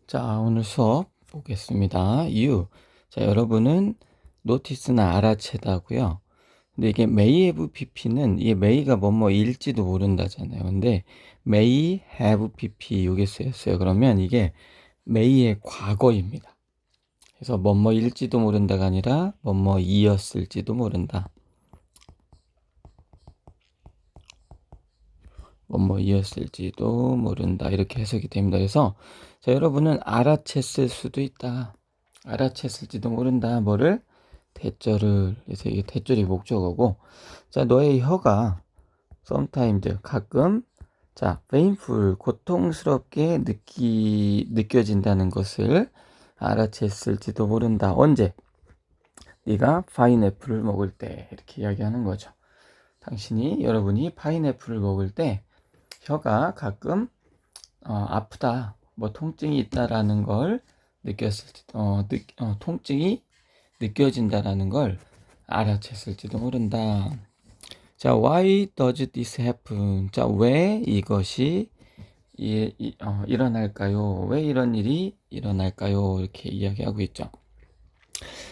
자, 오늘 수업 보겠습니다. you. 자, 여러분은 노티스나 알아채다고요. 근데 이게 may have pp는 이게 may가 뭐뭐일지도 모른다잖아요. 근데 may have pp 요게 쓰였어요. 그러면 이게 may의 과거입니다. 그래서 뭐뭐일지도 모른다가 아니라 뭐뭐이었을지도 모른다. 뭐뭐이었을지도 모른다. 이렇게 해석이 됩니다. 그래서 자, 여러분은 알아챘을 수도 있다. 알아챘을지도 모른다. 뭐를? 대절을. 그래서 이게 대절이 목적어고, 자, 너의 혀가 sometimes 가끔 자, painful 고통스럽게 느껴진다는 것을 알아챘을지도 모른다. 언제? 네가 파인애플을 먹을 때 이렇게 이야기하는 거죠. 여러분이 파인애플을 먹을 때 혀가 가끔 아프다, 뭐 통증이 있다라는 걸 통증이 느껴진다라는 걸 알아챘을지도 모른다. 자, why does this happen? 자, 왜 이것이 일어날까요? 왜 이런 일이 일어날까요? 이렇게 이야기하고 있죠.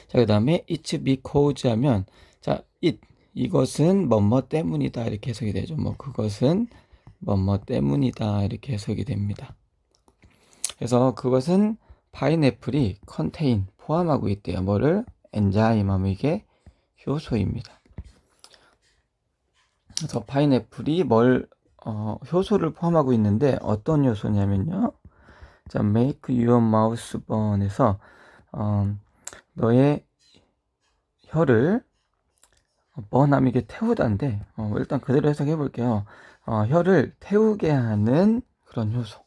자, 그 다음에 it's because 하면, 자, 이것은 뭐뭐 때문이다. 이렇게 해석이 되죠. 뭐, 그것은 뭐뭐 때문이다. 이렇게 해석이 됩니다. 그래서 그것은 파인애플이 contain, 포함하고 있대요. 뭐를? 엔자임 하면 이게 효소입니다. 그래서 파인애플이 효소를 포함하고 있는데 어떤 효소냐면요. 자, make your mouth burn에서 너의 혀를 burn하면 이게 태우다인데 일단 그대로 해석해 볼게요. 혀를 태우게 하는 그런 효소.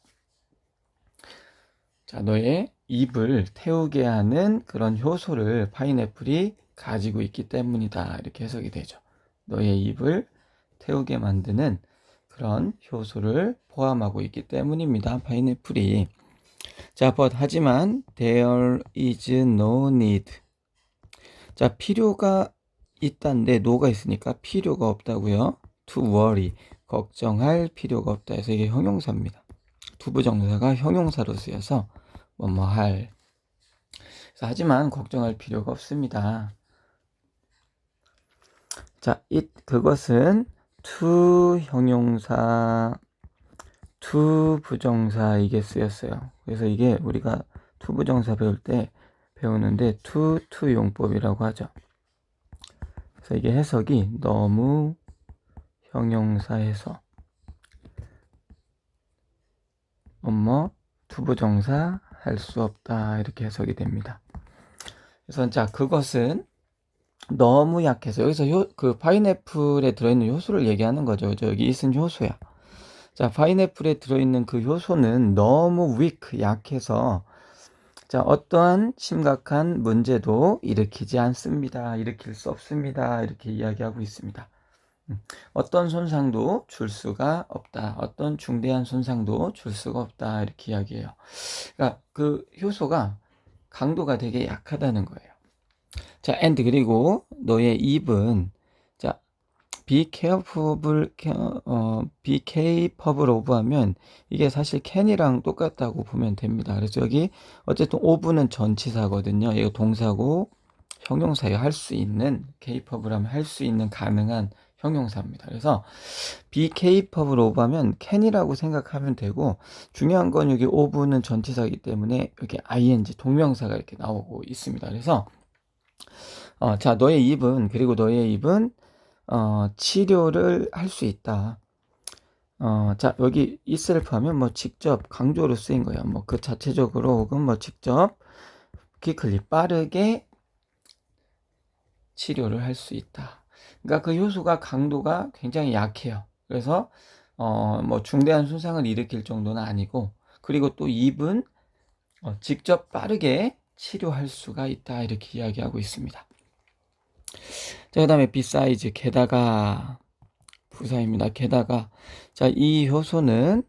자, 너의 입을 태우게 하는 그런 효소를 파인애플이 가지고 있기 때문이다. 이렇게 해석이 되죠. 너의 입을 태우게 만드는 그런 효소를 포함하고 있기 때문입니다. 파인애플이. 자, 하지만 there is no need. 자, 필요가 있다는데 no가 있으니까 필요가 없다고요. to worry. 걱정할 필요가 없다 해서 이게 형용사입니다. 투부정사가 형용사로 쓰여서 뭐뭐할. 하지만 걱정할 필요가 없습니다. 자, 그것은 to 형용사, to 부정사 이게 쓰였어요. 그래서 이게 우리가 to 부정사 배울 때 배우는데 to 용법이라고 하죠. 그래서 이게 해석이 너무 형용사에서 to 부정사 할 수 없다 이렇게 해석이 됩니다. 그래서 자, 그것은 너무 약해서 여기서 그 파인애플에 들어있는 효소를 얘기하는 거죠. 여기 있은 효소야. 자, 파인애플에 들어있는 그 효소는 너무 weak, 약해서 자, 어떠한 심각한 문제도 일으키지 않습니다. 일으킬 수 없습니다. 이렇게 이야기하고 있습니다. 어떤 손상도 줄 수가 없다. 어떤 중대한 손상도 줄 수가 없다. 이렇게 이야기해요. 그러니까 그 효소가 강도가 되게 약하다는 거예요. 자, and 그리고 너의 입은 자, be capable of 하면 이게 사실 can이랑 똑같다고 보면 됩니다. 그래서 여기 어쨌든 of는 전치사거든요. 이거 동사고 형용사에 할 수 있는 capable 하면 할 수 있는 가능한 형용사입니다. 그래서 be capable of 하면 can이라고 생각하면 되고, 중요한 건 여기 of는 전치사이기 때문에 이렇게 ing 동명사가 이렇게 나오고 있습니다. 그래서 자, 너의 입은 치료를 할 수 있다. 자, 여기 itself 하면 뭐 직접 강조로 쓰인 거야. 뭐 그 자체적으로 혹은 뭐 직접 quickly 빠르게 치료를 할 수 있다. 그러니까 그 효소가 강도가 굉장히 약해요. 그래서 뭐 중대한 손상을 일으킬 정도는 아니고, 그리고 또 입은 직접 빠르게 치료할 수가 있다. 이렇게 이야기하고 있습니다. 자, 그 다음에 besides, 게다가 부사입니다. 게다가 자, 이 효소는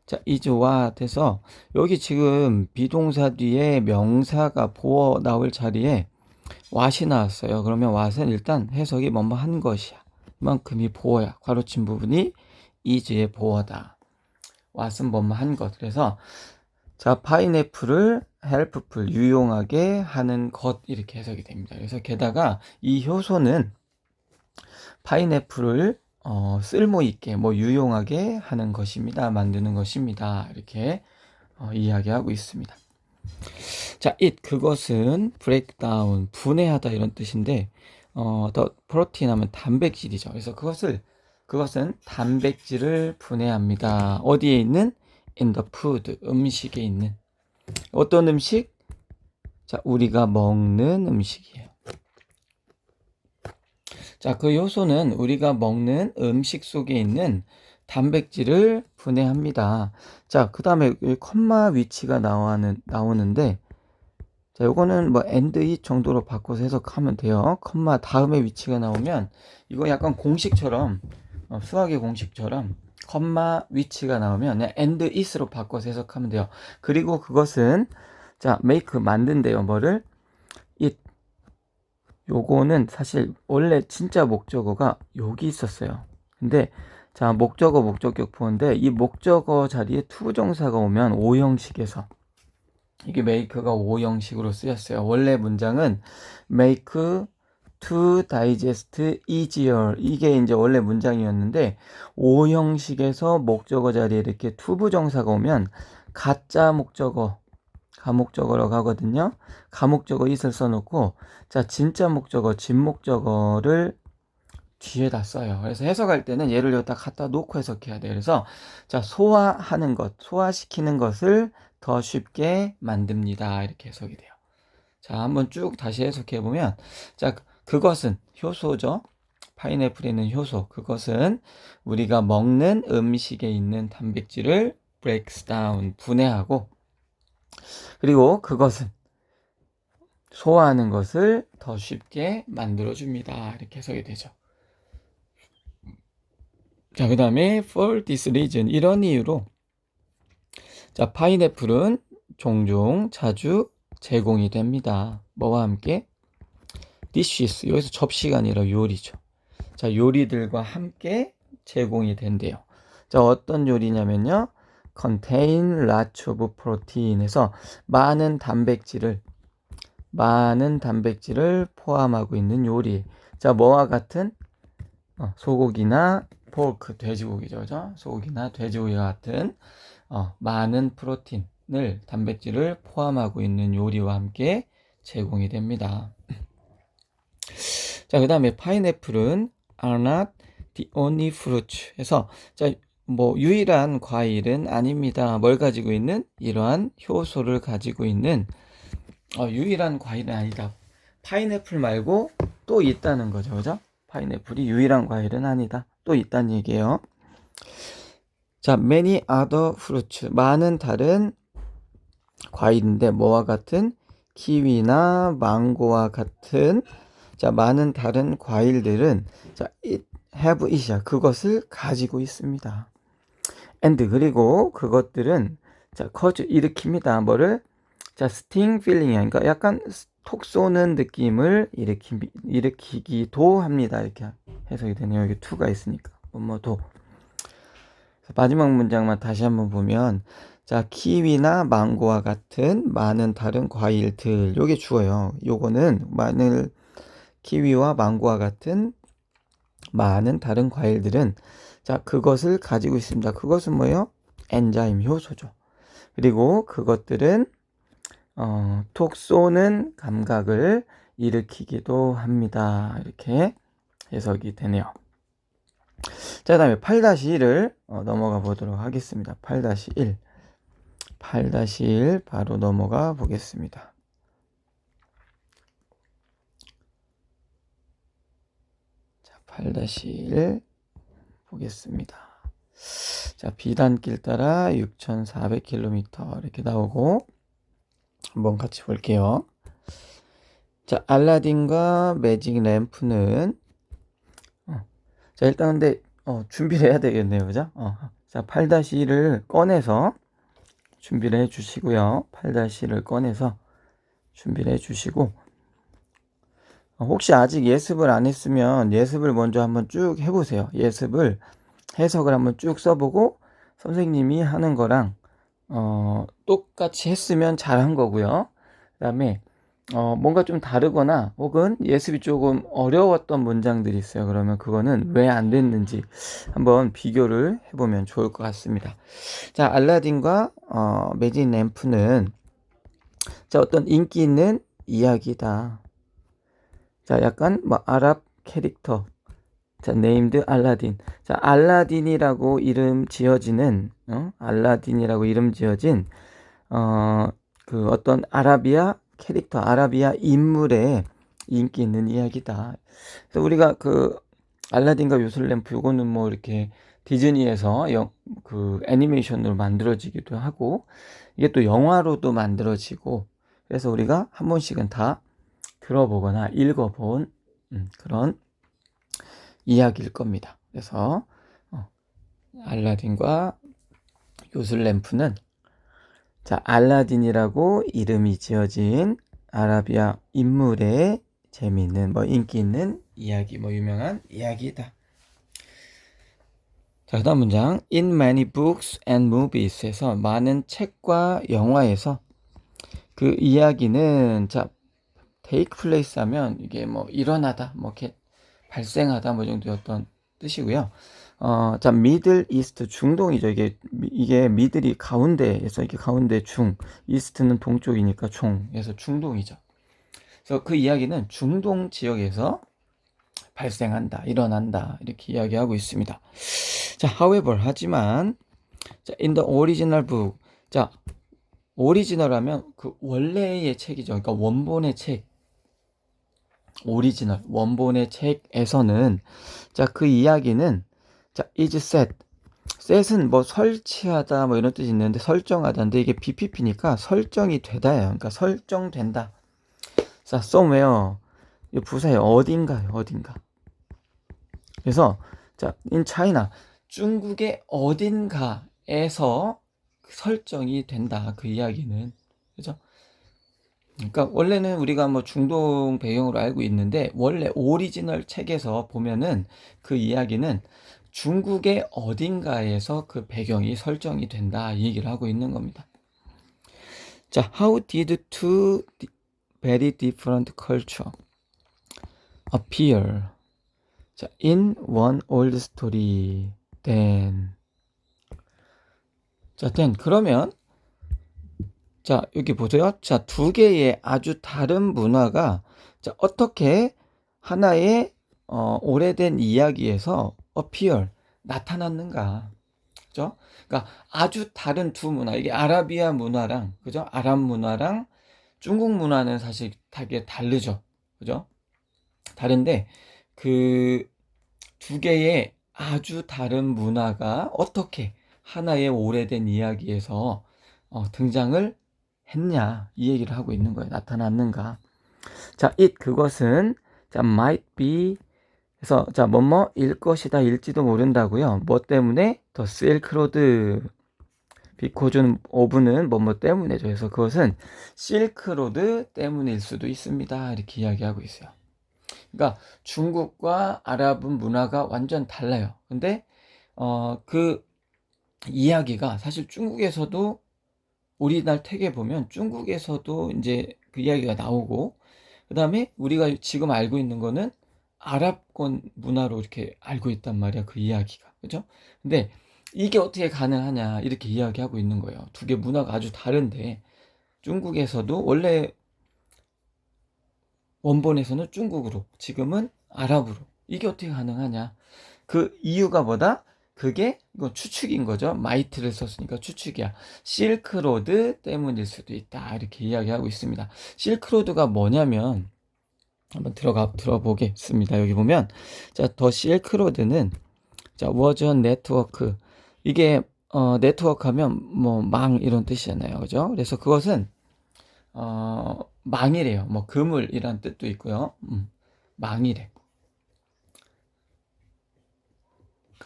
자, is와 돼서 여기 지금 비동사 뒤에 명사가 보어 나올 자리에 what이 나왔어요. 그러면 what은 일단 해석이 뭐뭐 한 것이야. 이만큼이 보어야. 괄호친 부분이 is의 보어다. what은 뭐뭐 한 것. 그래서 자, 파인애플을 helpful, 유용하게 하는 것, 이렇게 해석이 됩니다. 그래서 게다가 이 효소는 파인애플을 쓸모있게, 유용하게 하는 것입니다. 만드는 것입니다. 이렇게 이야기하고 있습니다. 자, 그것은 break down, 분해하다 이런 뜻인데, 더 프로틴 하면 단백질이죠. 그래서 그것은 단백질을 분해합니다. 어디에 있는? in the food, 음식에 있는. 어떤 음식? 자, 우리가 먹는 음식이에요. 자, 그 요소는 우리가 먹는 음식 속에 있는 단백질을 분해합니다. 자, 그 다음에 콤마 위치가 나오는데, 자, 요거는 and it 정도로 바꿔서 해석하면 돼요. 콤마 다음에 위치가 나오면, 이거 약간 공식처럼, 수학의 공식처럼, 콤마 위치가 나오면 그냥 and it으로 바꿔서 해석하면 돼요. 그리고 그것은, 자, make, 만든대요. 뭐를? it. 요거는 사실 원래 진짜 목적어가 여기 있었어요. 근데 자, 목적격 보는데 이 목적어 자리에 to 정사가 오면 O 형식에서 이게 make가 O 형식으로 쓰였어요. 원래 문장은 make to digest easier, 이게 이제 원래 문장이었는데 O 형식에서 목적어 자리에 이렇게 to 부정사가 오면 가짜 목적어, 가목적어라고 하거든요. 가목적어 it을 써놓고, 자, 진짜 목적어, 진목적어를 뒤에다 써요. 그래서 해석할 때는 얘를 여기다 갖다 놓고 해석해야 돼요. 그래서, 자, 소화하는 것, 소화시키는 것을 더 쉽게 만듭니다. 이렇게 해석이 돼요. 자, 한번 쭉 다시 해석해 보면, 자, 그것은 효소죠. 파인애플에 있는 효소. 그것은 우리가 먹는 음식에 있는 단백질을 breaks down, 분해하고, 그리고 그것은 소화하는 것을 더 쉽게 만들어줍니다. 이렇게 해석이 되죠. 자, 그 다음에 for this reason, 이런 이유로, 자, 파인애플은 종종 자주 제공이 됩니다. 뭐와 함께? dishes, 여기서 접시가 아니라 요리죠. 자, 요리들과 함께 제공이 된대요. 자, 어떤 요리냐면요, contain lots of protein 해서 많은 단백질을 포함하고 있는 요리. 자, 뭐와 같은? 소고기나 포크, 돼지고기죠. 그죠? 소고기나 돼지고기와 같은 많은 프로틴을, 단백질을 포함하고 있는 요리와 함께 제공이 됩니다. 자, 그 다음에 파인애플은 are not the only fruit 해서, 자, 유일한 과일은 아닙니다. 뭘 가지고 있는? 이러한 효소를 가지고 있는, 유일한 과일은 아니다. 파인애플 말고 또 있다는 거죠. 그죠? 파인애플이 유일한 과일은 아니다. 또 있다는 얘기예요. 자, many other fruits, 많은 다른 과일인데 뭐와 같은? 키위나 망고와 같은, 자, 많은 다른 과일들은, 자, have it이야. 그것을 가지고 있습니다. and, 그리고 그것들은, 자, cause, 일으킵니다. 뭐를? 자, sting feeling이야. 그러니까 약간 톡 쏘는 느낌을 일으키기도 합니다. 이렇게 해석이 되네요. 여기 to가 있으니까. 뭐도. 마지막 문장만 다시 한번 보면, 자, 키위나 망고와 같은 많은 다른 과일들, 요게 주어요. 요거는 키위와 망고와 같은 많은 다른 과일들은, 자, 그것을 가지고 있습니다. 그것은 뭐예요? 엔자임, 효소죠. 그리고 그것들은 톡 쏘는 감각을 일으키기도 합니다. 이렇게 해석이 되네요. 자, 그 다음에 8-1을 넘어가 보도록 하겠습니다. 8-1 바로 넘어가 보겠습니다. 자, 8-1 보겠습니다. 자, 비단길 따라 6,400km 이렇게 나오고, 한번 같이 볼게요. 자, 알라딘과 매직 램프는, 자, 일단 근데 준비를 해야 되겠네요. 그죠? 자, 8-1을 꺼내서 준비를 해 주시고요. 8-1을 꺼내서 준비를 해 주시고, 혹시 아직 예습을 안 했으면 예습을 먼저 한번 쭉 해보세요. 예습을, 해석을 한번 쭉 써보고 선생님이 하는 거랑 똑같이 했으면 잘한 거고요. 그다음에 뭔가 좀 다르거나 혹은 예습이 조금 어려웠던 문장들이 있어요. 그러면 그거는 왜 안 됐는지 한번 비교를 해 보면 좋을 것 같습니다. 자, 알라딘과 매진 램프는 자, 어떤 인기 있는 이야기다. 자, 약간 뭐 아랍 캐릭터. 자, 네임드 알라딘. 자, 알라딘이라고 이름 지어지는 알라딘이라고 이름 지어진 어, 그 어떤 아라비아 캐릭터, 아라비아 인물의 인기 있는 이야기다. 그래서 우리가 그 알라딘과 요술램프 요거는 뭐 이렇게 디즈니에서 그 애니메이션으로 만들어지기도 하고 이게 또 영화로도 만들어지고 그래서 우리가 한 번씩은 다 들어보거나 읽어본 그런 이야기일 겁니다. 그래서 알라딘과 요술램프는 자, 알라딘이라고 이름이 지어진 아라비아 인물의 재미있는 뭐 인기 있는 이야기, 뭐 유명한 이야기다. 자, 그다음 문장. In many books and movies에서 많은 책과 영화에서 그 이야기는 자, take place 하면 이게 뭐 일어나다, 뭐 이렇게 발생하다 뭐 정도였던 뜻이고요. 자, 미들 이스트 중동이죠. 이게 미들이 가운데에서 이게 가운데 중, 이스트는 동쪽이니까 중에서 중동이죠. 그래서 그 이야기는 중동 지역에서 발생한다, 일어난다 이렇게 이야기하고 있습니다. 자, however 하지만 자, in the original book 자, 오리지널 하면 그 원래의 책이죠. 그러니까 원본의 책. 오리지널 원본의 책에서는 자, 그 이야기는 자, is set. set은 뭐 설치하다 뭐 이런 뜻이 있는데 설정하다인데 이게 BPP니까 설정이 되다예요. 그러니까 설정된다. 자, somewhere 이 부사예요. 어딘가요, 어딘가. 그래서 자, in China 중국의 어딘가에서 설정이 된다. 그 이야기는 그죠? 그러니까 원래는 우리가 뭐 중동 배경으로 알고 있는데 원래 오리지널 책에서 보면은 그 이야기는 중국의 어딘가에서 그 배경이 설정이 된다 이 얘기를 하고 있는 겁니다. 자, how did two very different culture appear 자, in one old story then 자, then 그러면 자, 여기 보세요. 자, 두 개의 아주 다른 문화가 자, 어떻게 하나의 오래된 이야기에서 appear 나타났는가? 그죠? 그러니까 아주 다른 두 문화. 이게 아라비아 문화랑 그죠? 아랍 문화랑 중국 문화는 사실 되게 다르죠. 그죠? 다른데 그 두 개의 아주 다른 문화가 어떻게 하나의 오래된 이야기에서 등장을 했냐 이 얘기를 하고 있는 거예요. 나타났는가. 자, 그것은 자, might be 그래서 자, 뭐뭐일 것이다 일지도 모른다고요. 뭐 때문에 더 실크로드 비코준 오브는 뭐뭐 때문에죠. 그래서 그것은 실크로드 때문일 수도 있습니다. 이렇게 이야기하고 있어요. 그러니까 중국과 아랍은 문화가 완전 달라요. 근데 그 이야기가 사실 중국에서도 오리지널 택에 보면 중국에서도 이제 그 이야기가 나오고 그다음에 우리가 지금 알고 있는 거는 아랍권 문화로 이렇게 알고 있단 말이야. 그 이야기가. 그죠? 근데 이게 어떻게 가능하냐 이렇게 이야기하고 있는 거예요. 두 개 문화가 아주 다른데 중국에서도 원래 원본에서는 중국으로 지금은 아랍으로 이게 어떻게 가능하냐 그 이유가 뭐다? 그게 이건 추측인 거죠. 마이트를 썼으니까 추측이야. 실크로드 때문일 수도 있다. 이렇게 이야기하고 있습니다. 실크로드가 뭐냐면 한번 들어보겠습니다. 여기 보면 자, 더 실크로드는 자, was a network. 이게 네트워크 하면 뭐 망 이런 뜻이잖아요. 그죠? 그래서 그것은 망이래요. 뭐 그물이란 뜻도 있고요. 망이래.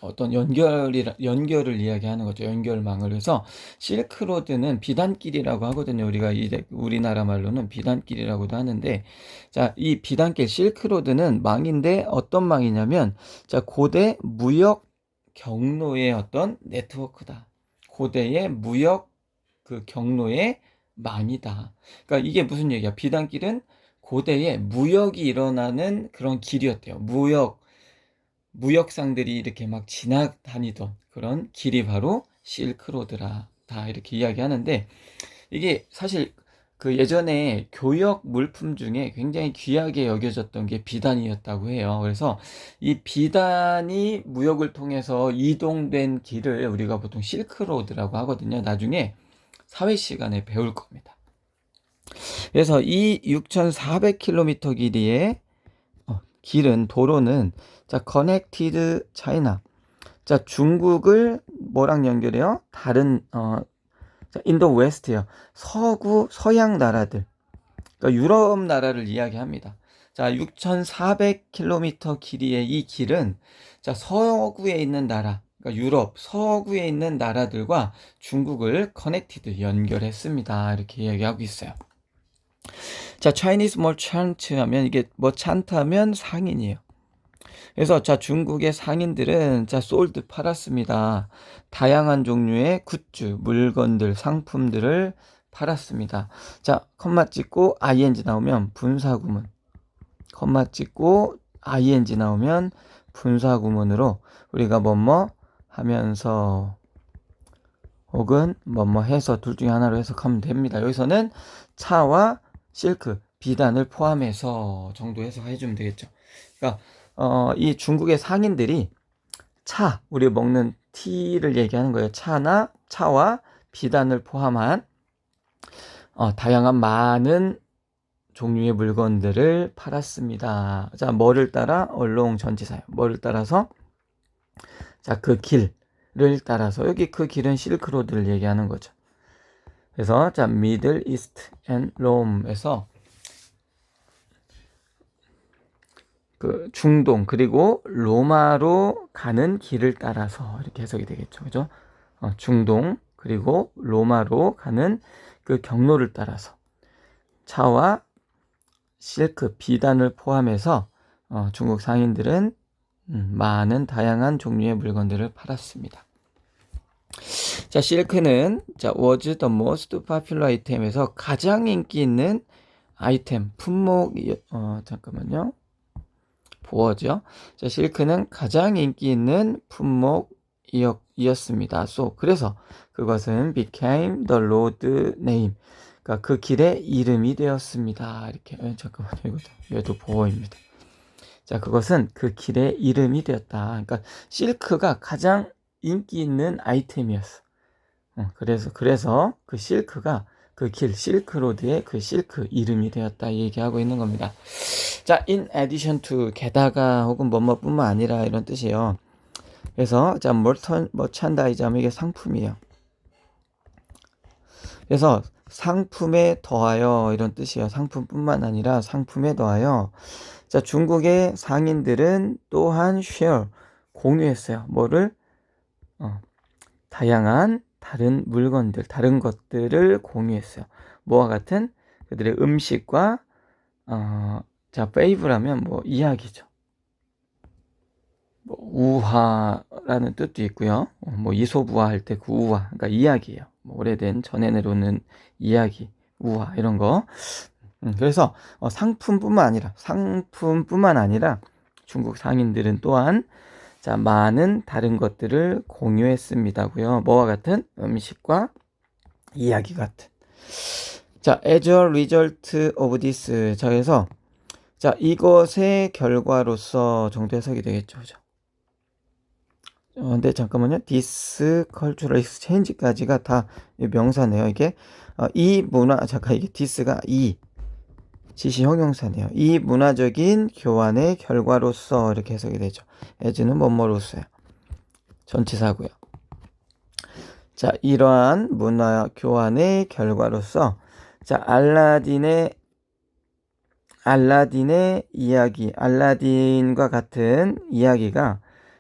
어떤 연결을 이야기하는 거죠. 연결망을. 해서 실크로드는 비단길이라고 하거든요. 우리가 우리나라 말로는 비단길이라고도 하는데, 자, 이 비단길 실크로드는 망인데 어떤 망이냐면, 자, 고대 무역 경로의 어떤 네트워크다. 고대의 무역 그 경로의 만이다. 그러니까 이게 무슨 얘기야? 비단길은 고대에 무역이 일어나는 그런 길이었대요. 무역상들이 이렇게 막 지나다니던 그런 길이 바로 실크로드라. 다 이렇게 이야기하는데, 이게 사실 그 예전에 교역 물품 중에 굉장히 귀하게 여겨졌던 게 비단이었다고 해요. 그래서 이 비단이 무역을 통해서 이동된 길을 우리가 보통 실크로드라고 하거든요. 나중에 사회 시간에 배울 겁니다. 그래서 이 6,400km 길이의 길은, 도로는, 자, 커넥티드 차이나, 자, 중국을 뭐랑 연결해요? 다른 자, 인도 웨스트요. 서양 나라들. 그러니까 유럽 나라를 이야기합니다. 자, 6,400km 길이의 이 길은, 자, 서구에 있는 나라, 그러니까 유럽 서구에 있는 나라들과 중국을 커넥티드, 연결했습니다. 이렇게 이야기하고 있어요. 자, Chinese merchant 하면, 이게 머찬트 하면 상인이에요. 그래서 자, 중국의 상인들은 자, 솔드, 팔았습니다. 다양한 종류의 굿즈, 물건들, 상품들을 팔았습니다. 자, 컴마 찍고 ing 나오면 분사구문. 컴마 찍고 ing 나오면 분사구문으로 우리가 뭐뭐 하면서 혹은 뭐뭐 해서 둘 중에 하나로 해석하면 됩니다. 여기서는 차와 실크, 비단을 포함해서 정도 해석해 주면 되겠죠. 그러니까 이 중국의 상인들이 차, 우리 먹는 티를 얘기하는 거예요. 차와 비단을 포함한 다양한 많은 종류의 물건들을 팔았습니다. 자, 뭐를 따라? 얼롱 전치사예요. 뭐를 따라서? 자, 그 길을 따라서. 여기 그 길은 실크로드를 얘기하는 거죠. 그래서 자, 미들 이스트 앤 롬에서 그 중동 그리고 로마로 가는 길을 따라서 이렇게 해석이 되겠죠. 그죠? 중동 그리고 로마로 가는 그 경로를 따라서 차와 실크, 비단을 포함해서 중국 상인들은 많은 다양한 종류의 물건들을 팔았습니다. 자, 실크는 자, was the most popular item에서 가장 인기 있는 아이템, 품목, 잠깐만요. 보어죠. 자, 실크는 가장 인기 있는 품목이었습니다. 그래서 그것은 became the road name. 그러니까 그 길의 이름이 되었습니다. 이렇게. 잠깐만요. 이것도 보어입니다. 자, 그것은 그 길의 이름이 되었다. 그러니까 실크가 가장 인기 있는 아이템이었어. 그래서 그 실크가 그 길, 실크로드의 그 실크 이름이 되었다 얘기하고 있는 겁니다. 자, in addition to, 게다가 혹은 뭐뭐뿐만 아니라 이런 뜻이에요. 그래서 자, 머찬다이즈 하면 이게 상품이에요. 그래서 상품에 더하여 이런 뜻이에요. 상품뿐만 아니라 상품에 더하여. 자, 중국의 상인들은 또한 share, 공유했어요. 뭐를? 다양한 다른 물건들, 다른 것들을 공유했어요. 뭐와 같은? 그들의 음식과 자, fave라면 뭐 이야기죠. 뭐 우화라는 뜻도 있고요. 뭐 이솝우화 할 때 그 우화, 그러니까 이야기예요. 뭐 오래된 전해 내려오는 이야기, 우화 이런 거. 그래서 상품뿐만 아니라 중국 상인들은 또한 자, 많은 다른 것들을 공유했습니다고요. 뭐와 같은? 음식과 이야기 같은. 자, as a result of this. 자, 그래서 자, 이것의 결과로서 정도 해석이 되겠죠. 그죠? 근데 잠깐만요. this cultural exchange까지가 다 명사네요. 이게 이 문화, 잠깐, 이게 this가 지시 형용사네요. 이 문화적인 교환의 결과로서 이렇게 해석이 되죠. as는 뭐뭐로서요. 전치사고요. 자, 이러한 문화 교환의 결과로서 자, 알라딘의 이야기, 알라딘과 같은 이야기가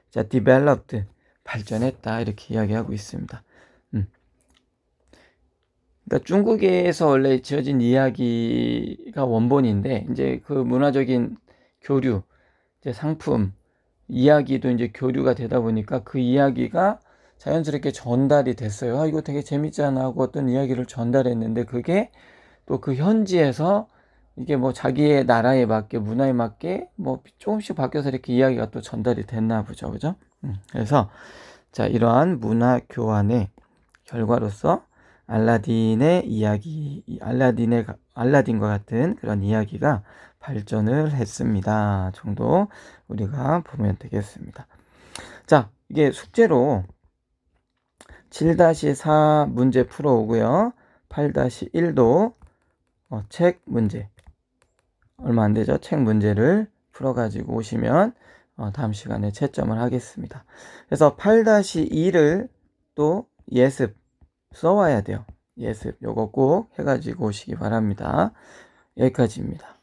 자, developed, 발전했다 이렇게 이야기하고 있습니다. 그러니까 중국에서 원래 지어진 이야기가 원본인데 이제 그 문화적인 교류, 이제 상품, 이야기도 이제 교류가 되다 보니까 그 이야기가 자연스럽게 전달이 됐어요. 아, 이거 되게 재밌잖아 하고 어떤 이야기를 전달했는데 그게 또 그 현지에서 이게 뭐 자기의 나라에 맞게 문화에 맞게 뭐 조금씩 바뀌어서 이렇게 이야기가 또 전달이 됐나 보죠. 그죠? 그래서 자, 이러한 문화 교환의 결과로서 알라딘의 이야기, 알라딘과 같은 그런 이야기가 발전을 했습니다. 정도 우리가 보면 되겠습니다. 자, 이게 숙제로 7-4 문제 풀어오고요. 8-1도 책 문제, 얼마 안 되죠? 책 문제를 풀어가지고 오시면 다음 시간에 채점을 하겠습니다. 그래서 8-2를 또 예습 써와야 돼요. 예습 요거 꼭 해가지고 오시기 바랍니다. 여기까지입니다.